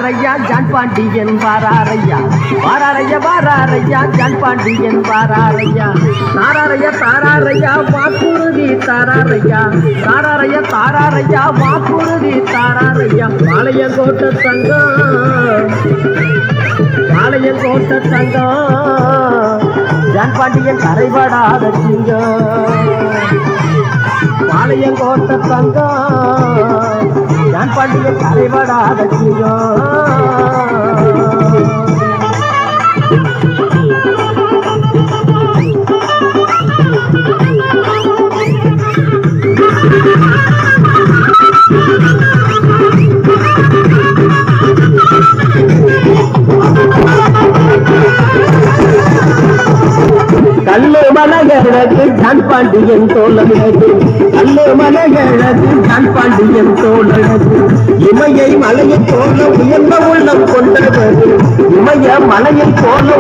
வாராரையா John Pandian வாராரையா வாராரையா வாராரையா John Pandian வாராரையா தாராரையா தாராரையா வாக்குறுதி தாராரையா தாராரையா தாராரையா வாக்குறுதி தாராரையா பாளையங்கோட்டை தங்கம் பாளையங்கோட்டை தங்கம் John Pandian கரைபடாத சிங்கம் பாளையங்கோட்டை தங்கம் ஜான் பாண்டியன் கரைபடாத சிங்கம் கல்லு மலகிறது ஜான் பாண்டியன் தோழனது கல்லு மலகிறது ஜான் பாண்டியன் தோழனது இமையை மலையை போல உயர்ந்த உள்ளம் கொண்டது இமய மலையை போல